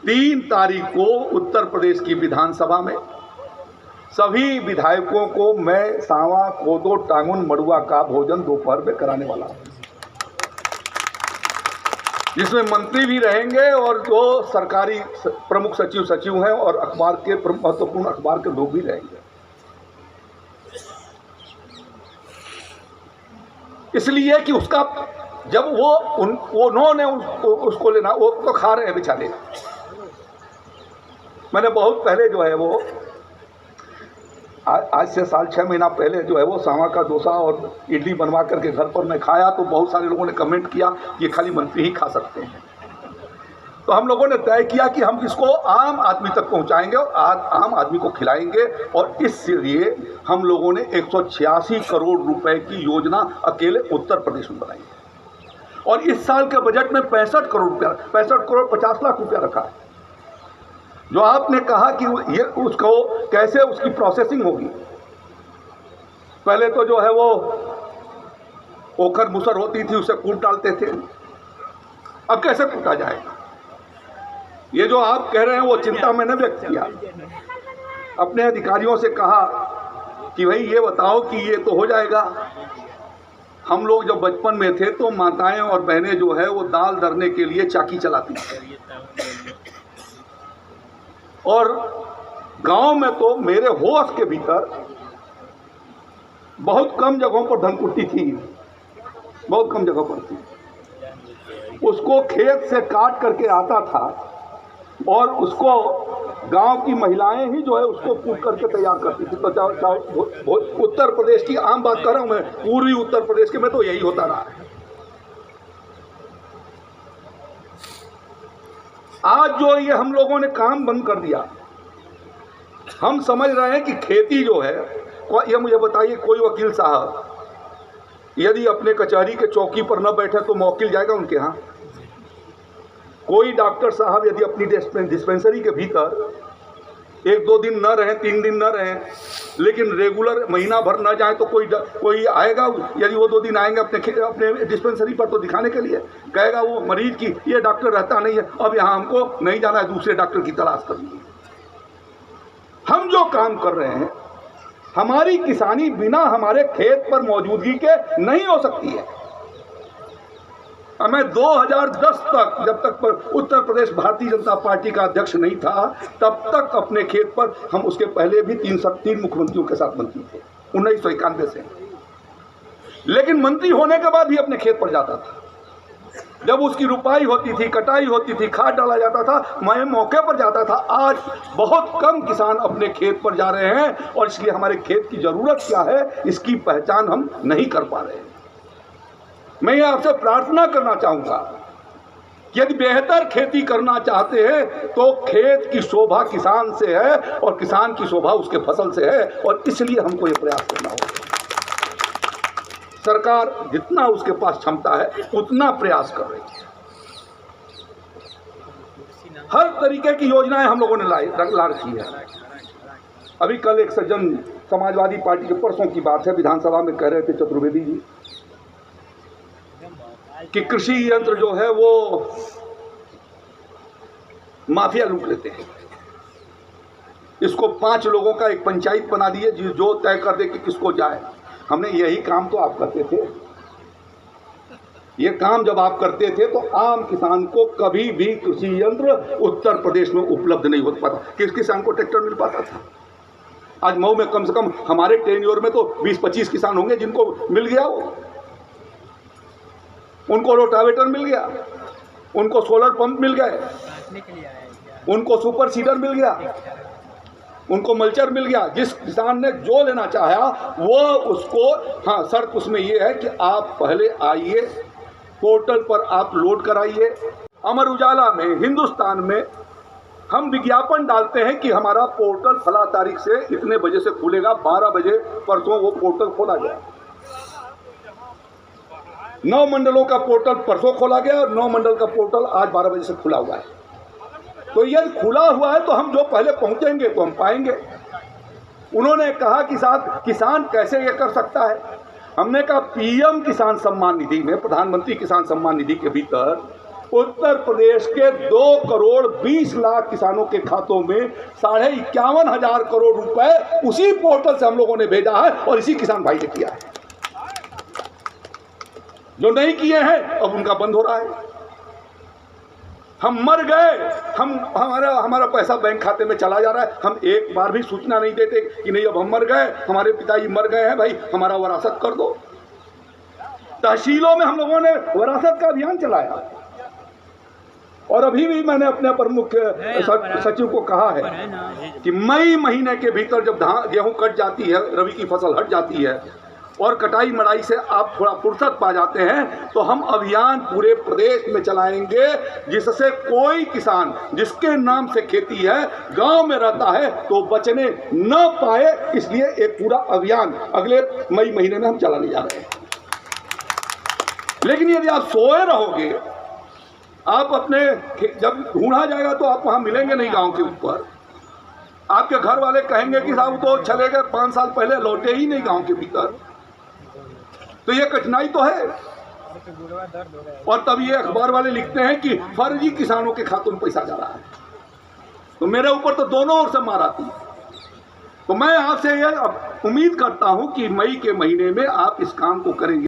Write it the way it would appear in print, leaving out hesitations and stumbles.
3 तारीख को उत्तर प्रदेश की विधानसभा में सभी विधायकों को मैं सांवा, कोदो, टांगुन, मड़ुआ का भोजन दोपहर में कराने वाला हूं, जिसमें मंत्री भी रहेंगे और जो सरकारी प्रमुख सचिव हैं और अखबार के महत्वपूर्ण अखबार के लोग भी रहेंगे। इसलिए कि उसका जब उन्होंने उसको लेना, वो तो खा रहे हैं बेचारे। मैंने बहुत पहले जो है वो आज से 6 महीना पहले जो है वो सांवा का डोसा और इडली बनवा करके घर पर मैं खाया, तो बहुत सारे लोगों ने कमेंट किया ये खाली मंत्री ही खा सकते हैं। तो हम लोगों ने तय किया कि हम इसको आम आदमी तक पहुंचाएंगे और आम आदमी को खिलाएंगे, और इसलिए हम लोगों ने 186 करोड़ रुपए की योजना अकेले उत्तर प्रदेश में बनाई है। और इस साल के बजट में 65 करोड़ 50 लाख रुपया रखा है। जो आपने कहा कि ये उसको कैसे उसकी प्रोसेसिंग होगी, पहले तो जो है वो ओखर मुसर होती थी, उसे कूट डालते थे, अब कैसे कूटा जाएगा? ये जो आप कह रहे हैं वो चिंता मैंने व्यक्त किया, अपने अधिकारियों से कहा कि भाई ये बताओ कि ये तो हो जाएगा। हम लोग जब बचपन में थे तो माताएं और बहनें जो है वो दाल दरने के लिए चाकी चलाती थी, और गांव में तो मेरे होश के भीतर बहुत कम जगहों पर धनकुट्टी थी, बहुत कम जगह पर थी। उसको खेत से काट करके आता था और उसको गांव की महिलाएं ही जो है उसको कूट करके तैयार करती थी। तो उत्तर प्रदेश की आम बात कर रहा हूं मैं, पूर्वी उत्तर प्रदेश के में तो यही होता रहा है। आज जो ये हम लोगों ने काम बंद कर दिया, हम समझ रहे हैं कि खेती जो है, ये मुझे बताइए, कोई वकील साहब यदि अपने कचहरी के चौकी पर न बैठे तो मौकिल जाएगा उनके यहाँ? कोई डॉक्टर साहब यदि अपनी डिस्पेंसरी के भीतर 1-2 दिन न रहें, 3 दिन न रहें, लेकिन रेगुलर महीना भर न जाए, तो कोई आएगा? यदि वो 2 दिन आएंगे अपने डिस्पेंसरी पर तो दिखाने के लिए, कहेगा वो मरीज की ये डॉक्टर रहता नहीं है, अब यहाँ हमको नहीं जाना है, दूसरे डॉक्टर की तलाश करनी है। हम जो काम कर रहे हैं, हमारी किसानी बिना हमारे खेत पर मौजूदगी के नहीं हो सकती है। मैं 2010 तक, जब तक उत्तर प्रदेश भारतीय जनता पार्टी का अध्यक्ष नहीं था, तब तक अपने खेत पर, हम उसके पहले भी 3 मुख्यमंत्रियों के साथ मंत्री थे 1991 से, लेकिन मंत्री होने के बाद भी अपने खेत पर जाता था। जब उसकी रुपाई होती थी, कटाई होती थी, खाद डाला जाता था, मैं मौके पर जाता था। आज बहुत कम किसान अपने खेत पर जा रहे हैं, और इसलिए हमारे खेत की जरूरत क्या है इसकी पहचान हम नहीं कर पा रहे हैं। मैं ये आपसे प्रार्थना करना चाहूंगा कि यदि बेहतर खेती करना चाहते हैं तो खेत की शोभा किसान से है, और किसान की शोभा उसके फसल से है, और इसलिए हमको ये प्रयास करना होगा। सरकार जितना उसके पास क्षमता है उतना प्रयास कर रही है। हर तरीके की योजनाएं हम लोगों ने ला रखी है। अभी कल एक सज्जन समाजवादी पार्टी के, परसों की बात है, विधानसभा में कह रहे थे चतुर्वेदी जी कि कृषि यंत्र जो है वो माफिया लूट लेते हैं। इसको 5 लोगों का एक पंचायत बना दिए जो तय कर दे कि किसको जाए। हमने यही काम तो आप करते थे। ये काम जब आप करते थे तो आम किसान को कभी भी कृषि यंत्र उत्तर प्रदेश में उपलब्ध नहीं हो पाता। किस किसान को ट्रैक्टर मिल पाता था? आज मऊ में कम से कम हमारे टेन्योर में तो 20-25 किसान होंगे जिनको मिल गया वो। उनको रोटावेटर मिल गया, उनको सोलर पंप मिल गए, उनको सुपर सीडर मिल गया, उनको मल्चर मिल गया। जिस किसान ने जो लेना चाहा वो उसको, हाँ, शर्त उसमें ये है कि आप पहले आइए, पोर्टल पर आप लोड कराइए। अमर उजाला में, हिंदुस्तान में हम विज्ञापन डालते हैं कि हमारा पोर्टल फला तारीख से इतने बजे से खुलेगा। 12 बजे परसों वो पोर्टल खोला गया। 9 मंडलों का पोर्टल परसों खोला गया और 9 मंडल का पोर्टल आज 12 बजे से खुला हुआ है। तो यदि खुला हुआ है तो हम जो पहले पहुंचेंगे तो हम पाएंगे। उन्होंने कहा कि साहब किसान कैसे ये कर सकता है? हमने कहा पीएम किसान सम्मान निधि में, प्रधानमंत्री किसान सम्मान निधि के भीतर उत्तर प्रदेश के 2 करोड़ 20 लाख किसानों के खातों में 51,500 करोड़ रुपए उसी पोर्टल से हम लोगों ने भेजा है और इसी किसान भाई ने किया है। जो नहीं किए हैं अब उनका बंद हो रहा है। हम मर गए, हमारा पैसा बैंक खाते में चला जा रहा है, हम एक बार भी सूचना नहीं देते कि नहीं अब हम मर गए, हमारे पिताजी मर गए हैं, भाई हमारा वरासत कर दो। तहसीलों में हम लोगों ने वरासत का अभियान चलाया और अभी भी मैंने अपने प्रमुख सचिव को कहा है कि मई महीने के भीतर जब गेहूं कट जाती है, रबी की फसल हट जाती है और कटाई मड़ाई से आप थोड़ा फुर्सत पा जाते हैं तो हम अभियान पूरे प्रदेश में चलाएंगे, जिससे कोई किसान जिसके नाम से खेती है गांव में रहता है तो बचने न पाए। इसलिए एक पूरा अभियान अगले मई महीने में हम चलाने जा रहे हैं। लेकिन यदि आप सोए रहोगे, आप अपने जब ढूंढा जाएगा तो आप वहां मिलेंगे नहीं गांव के ऊपर। आपके घर वाले कहेंगे कि साहब तो चले गए 5 साल पहले, लौटे ही नहीं गांव के भीतर। तो ये कठिनाई तो है। और तब ये अखबार वाले लिखते हैं कि फर्जी किसानों के खातों में पैसा जा रहा है। तो मेरे ऊपर तो दोनों ओर से मार आती है। तो मैं आपसे ये उम्मीद करता हूं कि मई के महीने में आप इस काम को करेंगे।